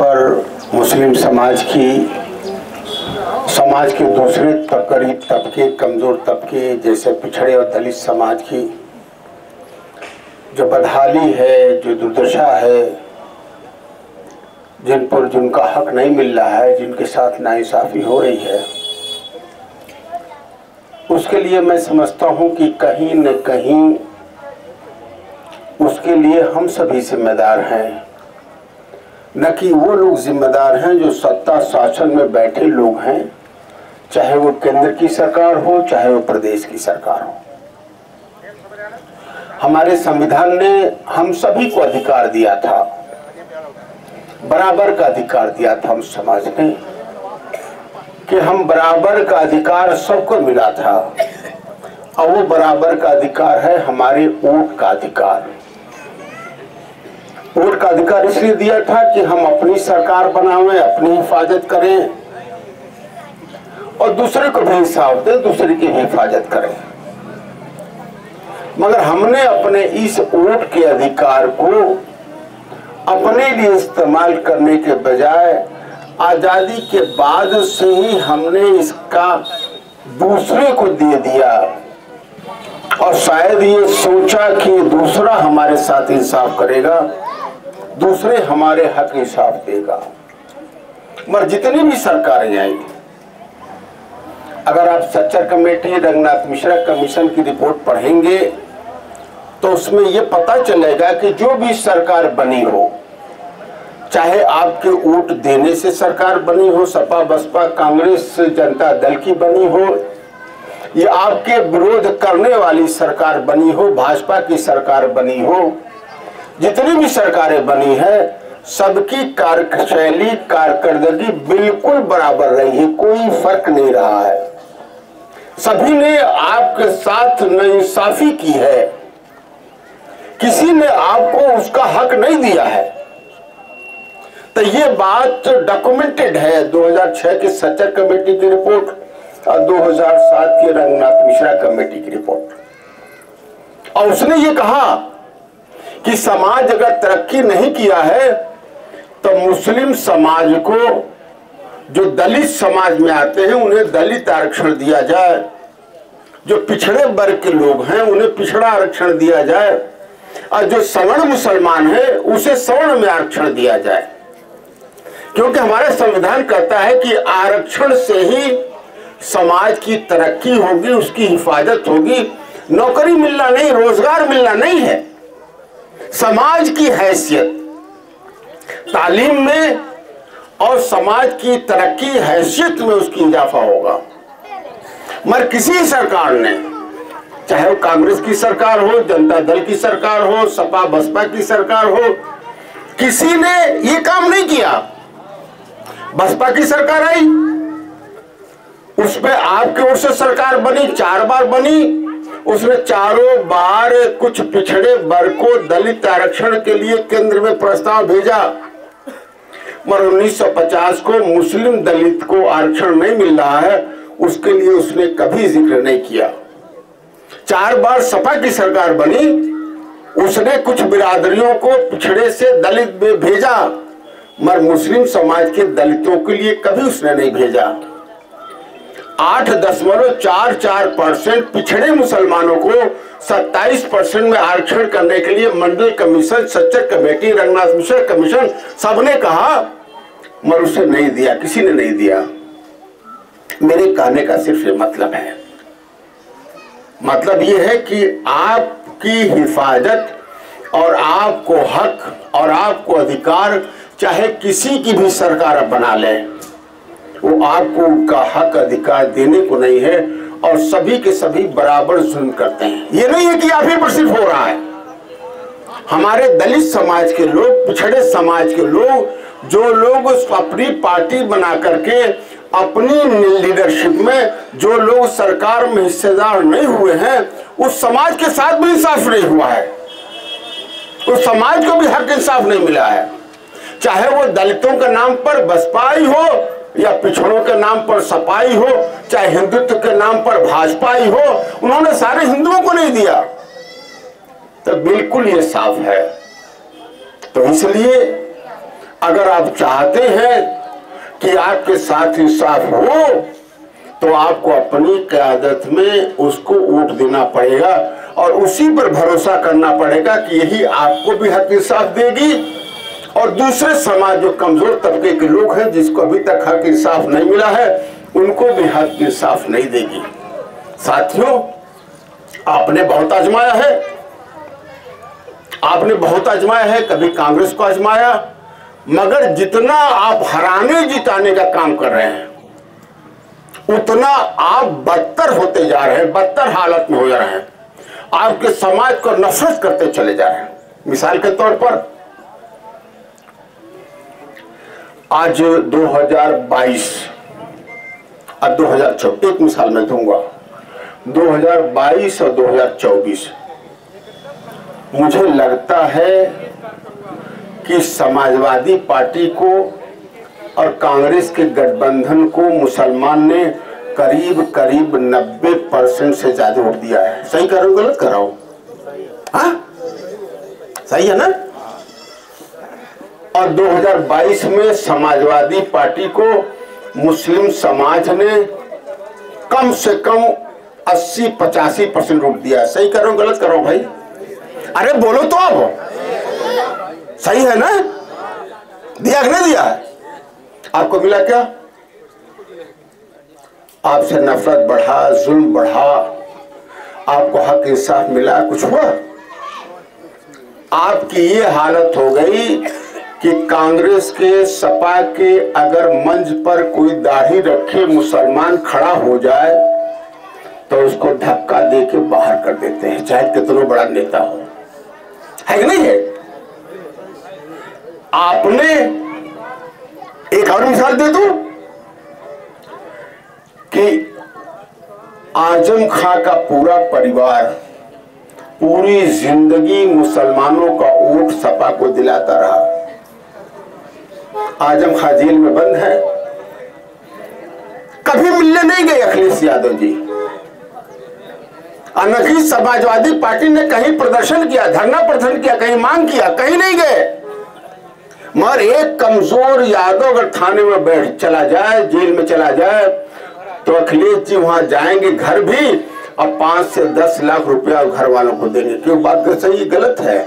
पर मुस्लिम समाज के दूसरे गरीब तबके, कमज़ोर तबके जैसे पिछड़े और दलित समाज की जो बदहाली है, जो दुर्दशा है, जिन पर जिनका हक नहीं मिल रहा है, जिनके साथ नाइंसाफ़ी हो रही है, उसके लिए मैं समझता हूँ कि कहीं न कहीं उसके लिए हम सभी जिम्मेदार हैं। न कि वो लोग जिम्मेदार हैं जो सत्ता शासन में बैठे लोग हैं, चाहे वो केंद्र की सरकार हो, चाहे वो प्रदेश की सरकार हो। हमारे संविधान ने हम सभी को अधिकार दिया था, बराबर का अधिकार दिया था हम समाज ने, कि हम बराबर का अधिकार सबको मिला था। और वो बराबर का अधिकार है हमारे वोट का अधिकार। वोट का अधिकार इसलिए दिया था कि हम अपनी सरकार बनावें, अपनी हिफाजत करें और दूसरे को भी इंसाफ दें, दूसरे की हिफाजत करें। मगर हमने अपने इस वोट के अधिकार को अपने लिए इस्तेमाल करने के बजाय आजादी के बाद से ही हमने इसका दूसरे को दे दिया और शायद ये सोचा कि दूसरा हमारे साथ इंसाफ करेगा, दूसरे हमारे हक इंसाफ देगा। मगर जितनी भी सरकारें आएंगी, अगर आप सच्चर कमेटी, रंगनाथ मिश्रा कमीशन की रिपोर्ट पढ़ेंगे तो उसमें यह पता चलेगा कि जो भी सरकार बनी हो, चाहे आपके वोट देने से सरकार बनी हो, सपा बसपा कांग्रेस जनता दल की बनी हो, या आपके विरोध करने वाली सरकार बनी हो, भाजपा की सरकार बनी हो, जितनी भी सरकारें बनी है, सबकी कार्यशैली, कारकर्दगी बिल्कुल बराबर रही है, कोई फर्क नहीं रहा है। सभी ने आपके साथ नाइंसाफी की है, किसी ने आपको उसका हक नहीं दिया है। तो ये बात डॉक्यूमेंटेड है 2006 की सच्चर कमेटी की रिपोर्ट और 2007 की रंगनाथ मिश्रा कमेटी की रिपोर्ट। और उसने ये कहा कि समाज अगर तरक्की नहीं किया है तो मुस्लिम समाज को, जो दलित समाज में आते हैं, उन्हें दलित आरक्षण दिया जाए, जो पिछड़े वर्ग के लोग हैं उन्हें पिछड़ा आरक्षण दिया जाए, और जो सवर्ण मुसलमान है उसे सवर्ण में आरक्षण दिया जाए। क्योंकि हमारा संविधान कहता है कि आरक्षण से ही समाज की तरक्की होगी, उसकी हिफाजत होगी। नौकरी मिलना नहीं, रोजगार मिलना नहीं है, समाज की हैसियत, तालीम में और समाज की तरक्की हैसियत में उसकी इजाफा होगा। मगर किसी सरकार ने, चाहे वो कांग्रेस की सरकार हो, जनता दल की सरकार हो, सपा बसपा की सरकार हो, किसी ने ये काम नहीं किया। बसपा की सरकार आई, उसमें आपकी ओर से सरकार बनी, 4 बार बनी, उसने चारों बार कुछ पिछड़े वर्ग को दलित आरक्षण के लिए केंद्र में प्रस्ताव भेजा। मगर 1950 को मुस्लिम दलित को आरक्षण नहीं मिल रहा है, उसके लिए उसने कभी जिक्र नहीं किया। 4 बार सपा की सरकार बनी, उसने कुछ बिरादरियों को पिछड़े से दलित में भेजा, मगर मुस्लिम समाज के दलितों के लिए कभी उसने नहीं भेजा। 8.44% पिछड़े मुसलमानों को 27% में आरक्षण करने के लिए Mandal commission, Sachar committee, Ranganath Mishra commission सबने कहा, मगर उसे नहीं दिया, किसी ने नहीं दिया। मेरे कहने का सिर्फ ये मतलब है, मतलब ये है कि आपकी हिफाजत और आपको हक और आपको अधिकार, चाहे किसी की भी सरकार बना ले, वो आपको उनका हक अधिकार देने को नहीं है और सभी के सभी बराबर जुल्म करते हैं। ये नहीं है कि आप ही पर सिर्फ हो रहा है। हमारे दलित समाज के लोग, पिछड़े समाज के लोग, जो लोग अपनी पार्टी बना करके अपनी लीडरशिप में, जो लोग सरकार में हिस्सेदार नहीं हुए हैं, उस समाज के साथ भी इंसाफ नहीं हुआ है, उस समाज को भी हक इंसाफ नहीं मिला है। चाहे वो दलितों के नाम पर बसपाई हो या पिछड़ों के नाम पर सपाई हो, चाहे हिंदुत्व के नाम पर भाजपाई हो, उन्होंने सारे हिंदुओं को नहीं दिया। तो बिल्कुल ये साफ है। तो इसलिए अगर आप चाहते हैं कि आपके साथ इंसाफ हो तो आपको अपनी क़यादत में उसको वोट देना पड़ेगा और उसी पर भरोसा करना पड़ेगा कि यही आपको भी हक इंसाफ देगी और दूसरे समाज जो कमजोर तबके के लोग हैं जिसको अभी तक हक इंसाफ नहीं मिला है उनको भी हक इंसाफ नहीं देगी। साथियों, आपने बहुत आजमाया है, आपने बहुत आजमाया है, कभी कांग्रेस को आजमाया, मगर जितना आप हराने जिताने का काम कर रहे हैं उतना आप बदतर होते जा रहे हैं, बदतर हालत में हो जा रहे हैं, आपके समाज को नफरत करते चले जा रहे हैं। मिसाल के तौर पर आज 2022 और 2024, एक मिसाल मैं दूंगा, 2022 और 2024 मुझे लगता है कि समाजवादी पार्टी को और कांग्रेस के गठबंधन को मुसलमान ने करीब करीब 90% से ज्यादा वोट दिया है। सही कर रहा हूं, गलत कर रहा हूं? हाँ, सही है ना? और 2022 में समाजवादी पार्टी को मुस्लिम समाज ने कम से कम 80-85% वोट दिया। सही कर रहा हूं, गलत कर रहा हूं भाई? अरे बोलो तो आप, सही है ना? दिया कि नहीं दिया? आपको मिला क्या? आपसे नफरत बढ़ा, जुल्म बढ़ा, आपको हक इंसाफ मिला, कुछ हुआ? आपकी ये हालत हो गई कि कांग्रेस के, सपा के अगर मंच पर कोई दाढ़ी रखे मुसलमान खड़ा हो जाए तो उसको धक्का दे के बाहर कर देते हैं, चाहे कितना बड़ा नेता हो। है कि नहीं है? आपने एक और मिसाल दे दूं कि आजम खां का पूरा परिवार पूरी जिंदगी मुसलमानों का वोट सपा को दिलाता रहा। आजम खां जेल में बंद है, कभी मिलने नहीं गए अखिलेश यादव जी। अनखी समाजवादी पार्टी ने कहीं प्रदर्शन किया, धरना प्रदर्शन किया, कहीं मांग किया, कहीं नहीं गए। मगर एक कमजोर यादव अगर थाने में बैठ चला जाए, जेल में चला जाए, तो अखिलेश जी वहां जाएंगे घर भी और 5 से 10 लाख रुपया घर वालों को देंगे। क्यों? बात सही गलत है?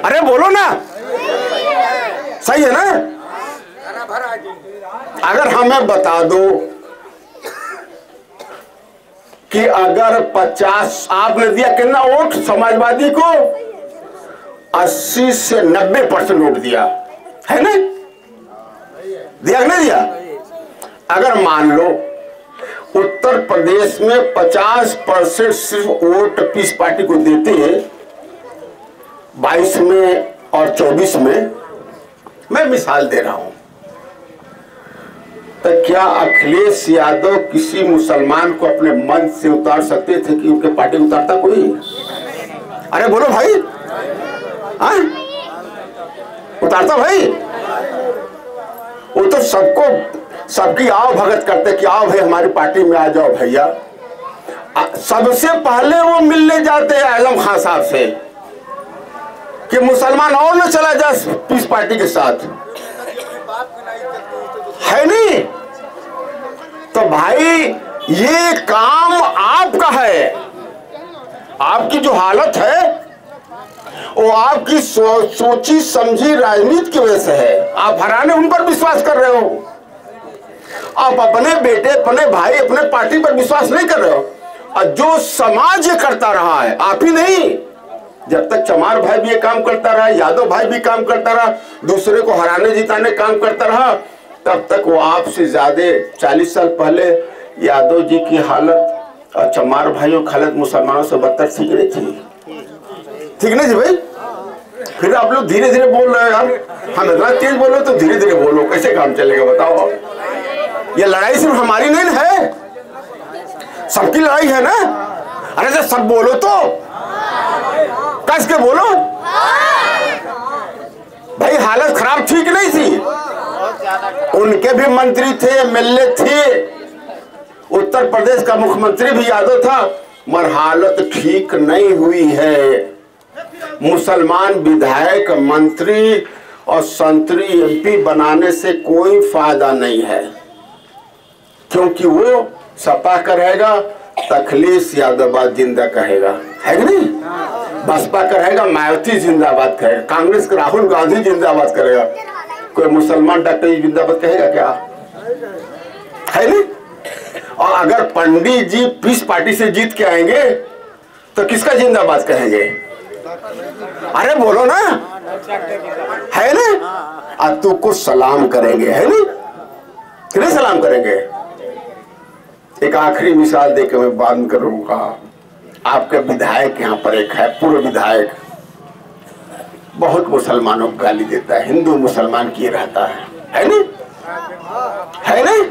अरे बोलो ना, सही है ना? अगर हमें बता दो कि अगर 50 आपने दिया कितना वोट समाजवादी को, 80 से 90% वोट दिया है ना? दिया कि नहीं दिया? अगर मान लो उत्तर प्रदेश में 50% सिर्फ वोट पीस पार्टी को देते हैं 22 में और 24 में, मैं मिसाल दे रहा हूं, तो क्या अखिलेश यादव किसी मुसलमान को अपने मन से उतार सकते थे कि उनके पार्टी उतारता कोई? अरे बोलो भाई, हाँ? उतारता भाई? वो तो सबको, सबकी आओ भगत करते कि आओ भाई हमारी पार्टी में आ जाओ भैया। सबसे पहले वो मिलने जाते हैं आजम खान साहब से कि मुसलमान और न चला जाए पीस पार्टी के साथ, है नहीं? तो भाई ये काम आपका है, आपकी जो हालत है वो आपकी सोची समझी राजनीति की वजह से है। आप हराने उन पर विश्वास कर रहे हो, आप अपने बेटे, अपने भाई, अपने पार्टी पर विश्वास नहीं कर रहे हो। और जो समाज ये करता रहा है, आप ही नहीं, जब तक चमार भाई भी ये काम करता रहा, यादव भाई भी काम करता रहा, दूसरे को हराने जिताने काम करता रहा, तब तक वो आपसे ज्यादा 40 साल पहले यादव जी की हालत और चमार भाइयों की हालत मुसलमानों से बदतर ठीक नहीं थी? ठीक नहीं थी भाई? फिर आप लोग धीरे धीरे बोल रहे हैं यार, हम इतना तेज बोलो तो धीरे धीरे बोलो, कैसे काम चलेगा बताओ? ये लड़ाई सिर्फ हमारी नहीं है, सबकी लड़ाई है ना? अरे तो सब बोलो तो, कस के बोलो भाई। हालत खराब ठीक नहीं थी, उनके भी मंत्री थे, एमएलए थे, उत्तर प्रदेश का मुख्यमंत्री भी यादव था, मगर हालत ठीक नहीं हुई है। मुसलमान विधायक, मंत्री और संतरी एमपी बनाने से कोई फायदा नहीं है, क्योंकि वो सपा का रहेगा, तखलीस यादवाबाद जिंदा कहेगा, है कि नहीं? बसपा का रहेगा, मायावती जिंदाबाद कहेगा, कांग्रेस का राहुल गांधी जिंदाबाद करेगा, कोई मुसलमान डॉक्टर जिंदाबाद कहेगा क्या? है नहीं? और अगर पंडित जी पीस पार्टी से जीत के आएंगे तो किसका जिंदाबाद कहेंगे? अरे बोलो ना, है ना? तू को सलाम करेंगे, है नहीं? किन्हें सलाम करेंगे? एक आखिरी मिसाल देकर मैं बात करूंगा। आपके विधायक यहाँ पर एक है, पूर्व विधायक, बहुत मुसलमानों को गाली देता है, हिंदू मुसलमान किए रहता है नहीं? है नहीं?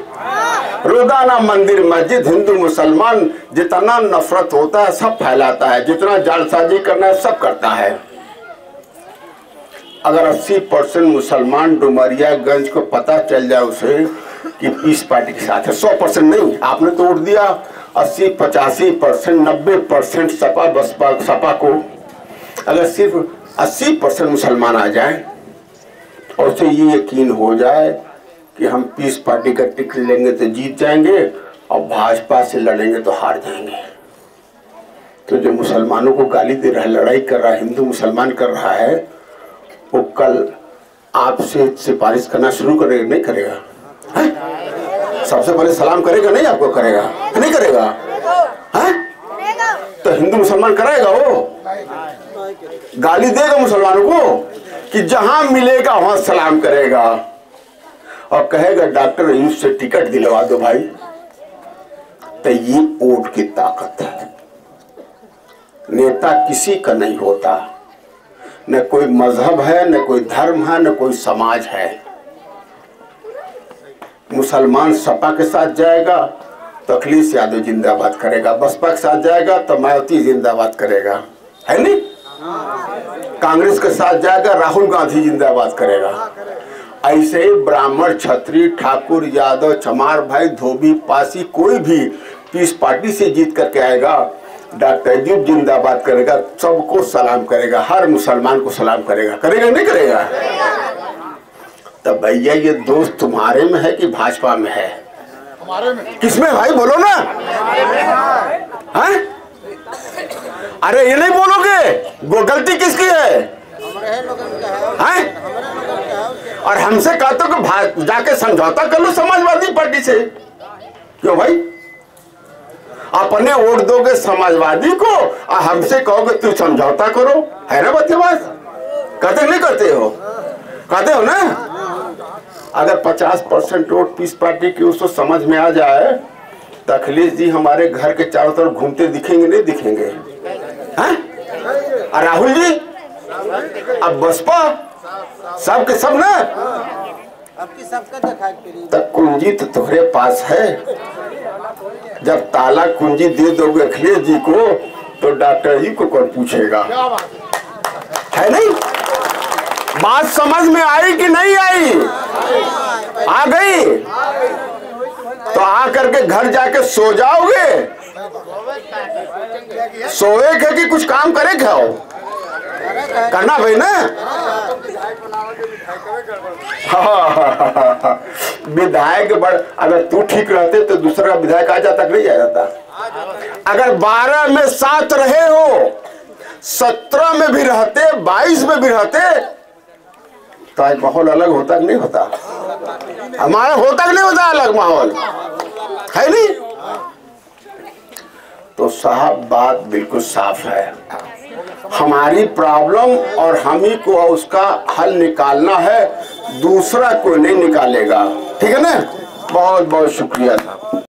रोजाना मंदिर मस्जिद हिंदू मुसलमान जितना नफरत होता है सब फैलाता है, जितना जालसाजी करना है सब करता है। अगर 80% मुसलमान डुमरियागंज को पता चल जाए उसे कि पीस पार्टी के साथ है, 100% नहीं, आपने तो उठ दिया 80-85%, 90% सपा बसपा सपा को, अगर सिर्फ 80% मुसलमान आ जाए और उसे ये यकीन हो जाए कि हम पीस पार्टी का टिकट लेंगे तो जीत जाएंगे और भाजपा से लड़ेंगे तो हार जाएंगे, तो जो मुसलमानों को गाली दे रहा है, लड़ाई कर रहा है, हिंदू मुसलमान कर रहा है, वो कल आपसे सिफारिश करना शुरू करेगा नहीं करेगा? सबसे पहले सलाम करेगा नहीं? आपको करेगा नहीं करेगा? है? तो हिंदू मुसलमान कराएगा, वो गाली देगा मुसलमानों को कि जहां मिलेगा वहां सलाम करेगा और कहेगा डॉक्टर अयूब से टिकट दिलवा दो भाई। तो ये वोट की ताकत है। नेता किसी का नहीं होता, न कोई मजहब है, न कोई धर्म है, न कोई समाज है। मुसलमान सपा के साथ जाएगा तो अखिलेश यादव जिंदाबाद करेगा, बसपा के साथ जाएगा तो मायावती जिंदाबाद करेगा, है नहीं? कांग्रेस के साथ जाएगा राहुल गांधी जिंदाबाद करेगा। ऐसे ही ब्राह्मण, क्षत्रिय, ठाकुर, यादव, चमार भाई, धोबी, पासी, कोई भी पीस पार्टी से जीत करके आएगा, डॉक्टर अयूब जिंदाबाद करेगा, सबको सलाम करेगा, हर मुसलमान को सलाम करेगा, करेगा नहीं करेगा? तो भैया ये दोस्त तुम्हारे में है कि भाजपा में है? हमारे में। किसमें भाई बोलो ना? हैं? अरे ये नहीं बोलोगे, वो गलती किसकी है? हैं? और हमसे कहते हो कि जाके समझौता कर लो समाजवादी पार्टी से, क्यों भाई? अपने वोट दोगे समाजवादी को और हमसे कहोगे तू समझौता करो, है ना बदतमीज? कहते नहीं करते हो? कहते हो ना? अगर 50% वोट पीस पार्टी की उसको समझ में आ जाए तो अखिलेश जी हमारे घर के चारों तरफ घूमते दिखेंगे नहीं दिखेंगे? हैं? और राहुल जी, अब बसपा, सब के सब ना, तब कुंजी तो तुम्हारे पास है। जब ताला कुंजी दे दोगे अखिलेश जी को तो डॉक्टर जी को कौन पूछेगा? है नहीं? बात समझ में आई कि नहीं आई? आ गई? तो आ करके घर जाके सो जाओगे? सोए के कि कुछ काम करे खाओ? करना भाई ना। विधायक बड़, अगर तू ठीक रहते तो दूसरा विधायक आ जाता नहीं आ जाता? अगर 12 में 7 रहे हो, 17 में भी रहते, 22 में भी रहते तो आज माहौल अलग होता कि नहीं होता? हमारा होता कि नहीं होता अलग माहौल? है नहीं? तो साहब बात बिल्कुल साफ है, हमारी प्रॉब्लम और हम ही को उसका हल निकालना है, दूसरा कोई नहीं निकालेगा। ठीक है ना? बहुत बहुत शुक्रिया।